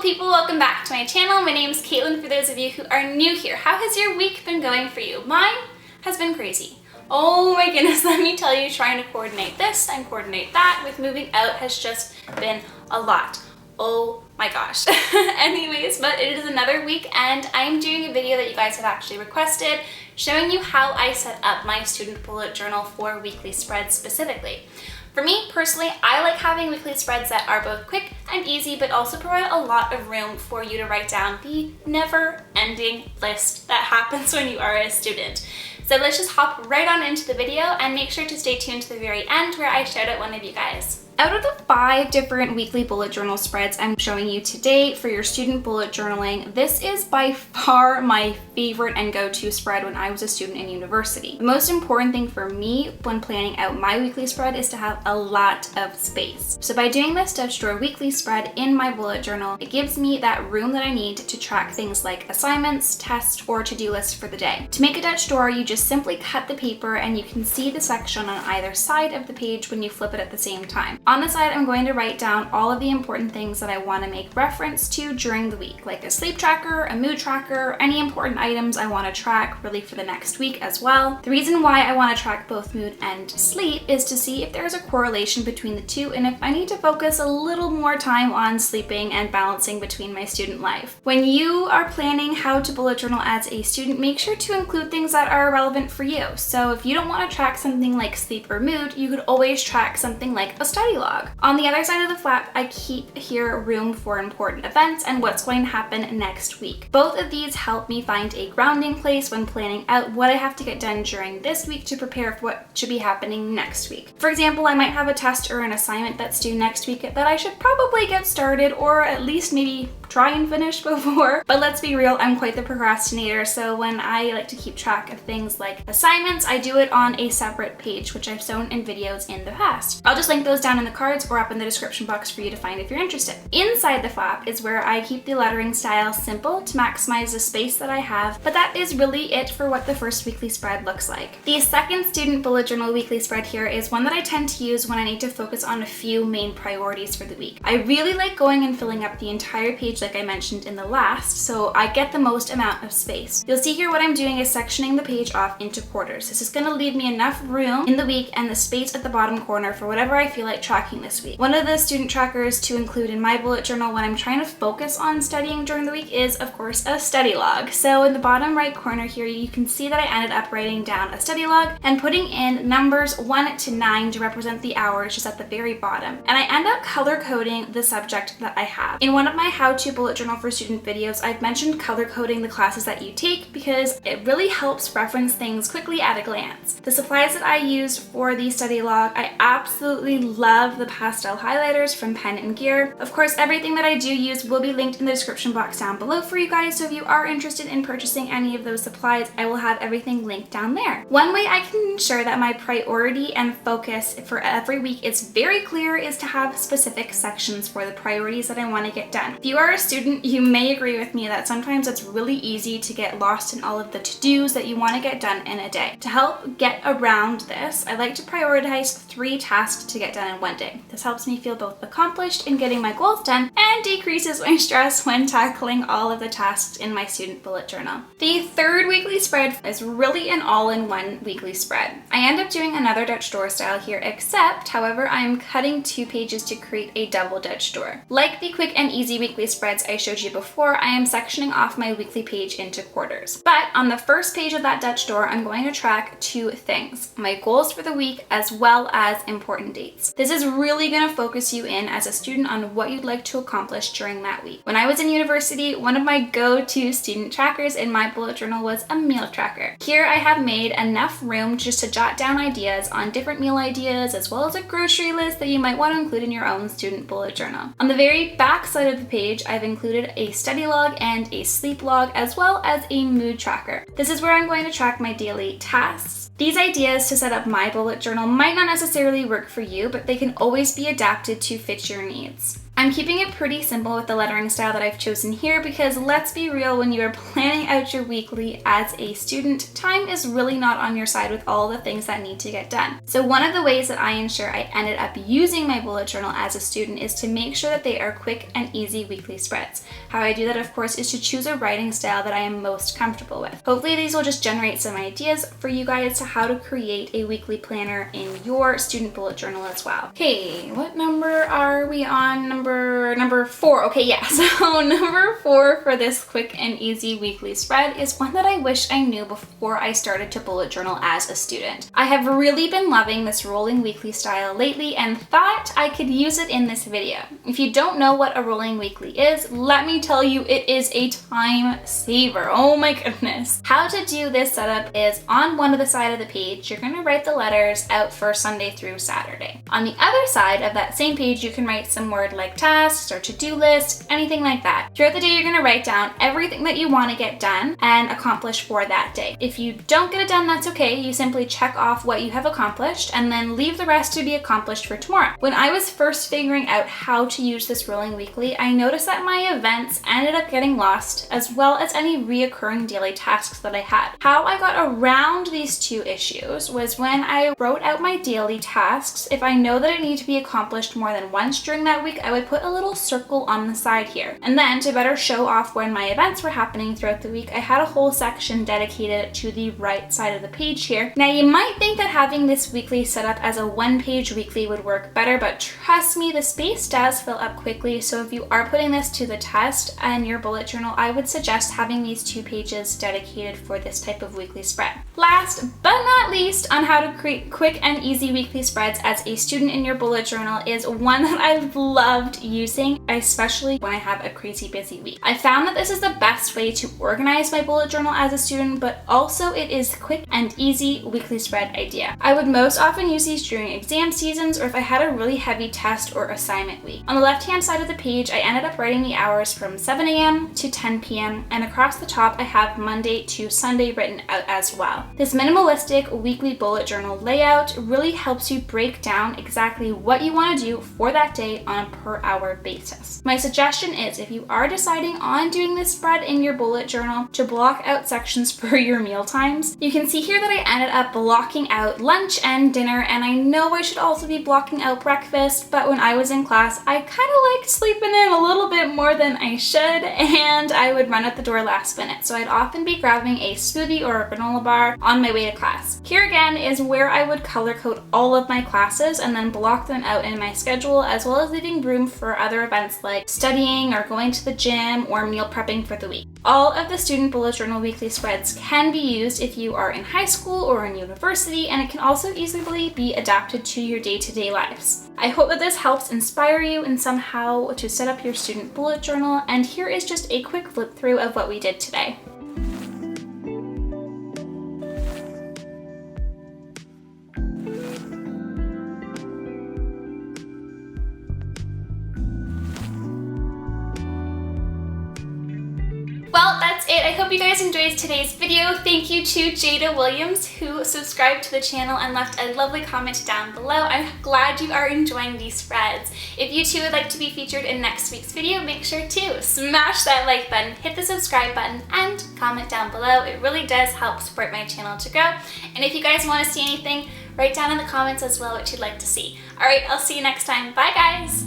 people, welcome back to my channel. My name is Caitlin for those of you who are new here. How has your week been going for you? Mine has been crazy. Oh my goodness, let me tell you, trying to coordinate this and coordinate that with moving out has just been a lot. Oh my gosh. Anyways, but it is another week and I'm doing a video that you guys have actually requested showing you how I set up my student bullet journal for weekly spreads specifically. For me personally, I like having weekly spreads that are both quick and easy, but also provide a lot of room for you to write down the never-ending list that happens when you are a student. So let's just hop right on into the video and make sure to stay tuned to the very end where I shout out one of you guys. Out of the 5 different weekly bullet journal spreads I'm showing you today for your student bullet journaling, this is by far my favorite and go-to spread when I was a student in university. The most important thing for me when planning out my weekly spread is to have a lot of space. So by doing this Dutch Door weekly spread in my bullet journal, it gives me that room that I need to track things like assignments, tests, or to-do lists for the day. To make a Dutch Door, you just simply cut the paper and you can see the section on either side of the page when you flip it at the same time. On the side, I'm going to write down all of the important things that I want to make reference to during the week, like a sleep tracker, a mood tracker, any important items I want to track really for the next week as well. The reason why I want to track both mood and sleep is to see if there's a correlation between the two and if I need to focus a little more time on sleeping and balancing between my student life. When you are planning how to bullet journal as a student, make sure to include things that are relevant for you. So if you don't want to track something like sleep or mood, you could always track something like a study log. On the other side of the flap, I keep here room for important events and what's going to happen next week. Both of these help me find a grounding place when planning out what I have to get done during this week to prepare for what should be happening next week. For example, I might have a test or an assignment that's due next week that I should probably get started or at least maybe try and finish before. But let's be real, I'm quite the procrastinator, so when I like to keep track of things like assignments, I do it on a separate page, which I've shown in videos in the past. I'll just link those down in the cards or up in the description box for you to find if you're interested. Inside the flap is where I keep the lettering style simple to maximize the space that I have, but that is really it for what the first weekly spread looks like. The second student bullet journal weekly spread here is one that I tend to use when I need to focus on a few main priorities for the week. I really like going and filling up the entire page like I mentioned in the last, so I get the most amount of space. You'll see here what I'm doing is sectioning the page off into quarters. This is going to leave me enough room in the week and the space at the bottom corner for whatever I feel like tracking this week. One of the student trackers to include in my bullet journal when I'm trying to focus on studying during the week is, of course, a study log. So in the bottom right corner here, you can see that I ended up writing down a study log and putting in numbers 1 to 9 to represent the hours just at the very bottom. And I end up color coding the subject that I have. In one of my how-to bullet journal for student videos, I've mentioned color coding the classes that you take because it really helps reference things quickly at a glance. The supplies that I used for the study log, I absolutely love the pastel highlighters from Pen & Gear. Of course, everything that I do use will be linked in the description box down below for you guys, so if you are interested in purchasing any of those supplies, I will have everything linked down there. One way I can ensure that my priority and focus for every week is very clear is to have specific sections for the priorities that I want to get done. If you are a student, you may agree with me that sometimes it's really easy to get lost in all of the to-dos that you want to get done in a day. To help get around this, I like to prioritize 3 tasks to get done in one day. This helps me feel both accomplished in getting my goals done and decreases my stress when tackling all of the tasks in my student bullet journal. The third weekly spread is really an all-in-one weekly spread. I end up doing another Dutch Door style here, except, however, I'm cutting 2 pages to create a double Dutch Door. Like the quick and easy weekly spreads I showed you before, I am sectioning off my weekly page into quarters. But on the first page of that Dutch Door, I'm going to track 2 things: my goals for the week as well as important dates. This is really going to focus you in as a student on what you'd like to accomplish during that week. When I was in university, one of my go-to student trackers in my bullet journal was a meal tracker. Here I have made enough room just to jot down ideas on different meal ideas as well as a grocery list that you might want to include in your own student bullet journal. On the very back side of the page, I've included a study log and a sleep log as well as a mood tracker. This is where I'm going to track my daily tasks. These ideas to set up my bullet journal might not necessarily work for you, but they can always be adapted to fit your needs. I'm keeping it pretty simple with the lettering style that I've chosen here because let's be real, when you are planning out your weekly as a student, time is really not on your side with all the things that need to get done. So one of the ways that I ensure I ended up using my bullet journal as a student is to make sure that they are quick and easy weekly spreads. How I do that, of course, is to choose a writing style that I am most comfortable with. Hopefully these will just generate some ideas for you guys to how to create a weekly planner in your student bullet journal as well. Okay, what number are we on? Number 4. Okay, yeah. So number 4 for this quick and easy weekly spread is one that I wish I knew before I started to bullet journal as a student. I have really been loving this rolling weekly style lately and thought I could use it in this video. If you don't know what a rolling weekly is, let me tell you, it is a time saver. Oh my goodness. How to do this setup is on one of the side of the page, you're going to write the letters out for Sunday through Saturday. On the other side of that same page, you can write some word like tasks or to-do list, anything like that. Throughout the day, you're going to write down everything that you want to get done and accomplish for that day. If you don't get it done, that's okay. You simply check off what you have accomplished and then leave the rest to be accomplished for tomorrow. When I was first figuring out how to use this rolling weekly, I noticed that my events ended up getting lost, as well as any reoccurring daily tasks that I had. How I got around these two issues was when I wrote out my daily tasks. If I know that it needed to be accomplished more than once during that week, I would put a little circle on the side here. And then to better show off when my events were happening throughout the week, I had a whole section dedicated to the right side of the page here. Now you might think that having this weekly set up as a one-page weekly would work better, but trust me, the space does fill up quickly. So if you are putting this to the test in your bullet journal, I would suggest having these 2 pages dedicated for this type of weekly spread. Last but not least on how to create quick and easy weekly spreads as a student in your bullet journal is one that I've loved using, especially when I have a crazy busy week. I found that this is the best way to organize my bullet journal as a student, but also it is quick and easy weekly spread idea. I would most often use these during exam seasons or if I had a really heavy test or assignment week. On the left-hand side of the page, I ended up writing the hours from 7 a.m. to 10 p.m. and across the top, I have Monday to Sunday written out as well. This minimalistic weekly bullet journal layout really helps you break down exactly what you want to do for that day on a per hour basis. My suggestion is, if you are deciding on doing this spread in your bullet journal, to block out sections for your meal times. You can see here that I ended up blocking out lunch and dinner, and I know I should also be blocking out breakfast, but when I was in class, I kind of liked sleeping in a little bit more than I should, and I would run out the door last minute. So I'd often be grabbing a smoothie or a granola bar on my way to class. Here again is where I would color code all of my classes and then block them out in my schedule, as well as leaving room for other events like studying or going to the gym or meal prepping for the week. All of the student bullet journal weekly spreads can be used if you are in high school or in university, and it can also easily be adapted to your day-to-day lives. I hope that this helps inspire you in somehow to set up your student bullet journal, and here is just a quick flip through of what we did today. Well, that's it. I hope you guys enjoyed today's video. Thank you to Jada Williams, who subscribed to the channel and left a lovely comment down below. I'm glad you are enjoying these spreads. If you too would like to be featured in next week's video, make sure to smash that like button, hit the subscribe button, and comment down below. It really does help support my channel to grow. And if you guys want to see anything, write down in the comments as well what you'd like to see. All right, I'll see you next time. Bye, guys.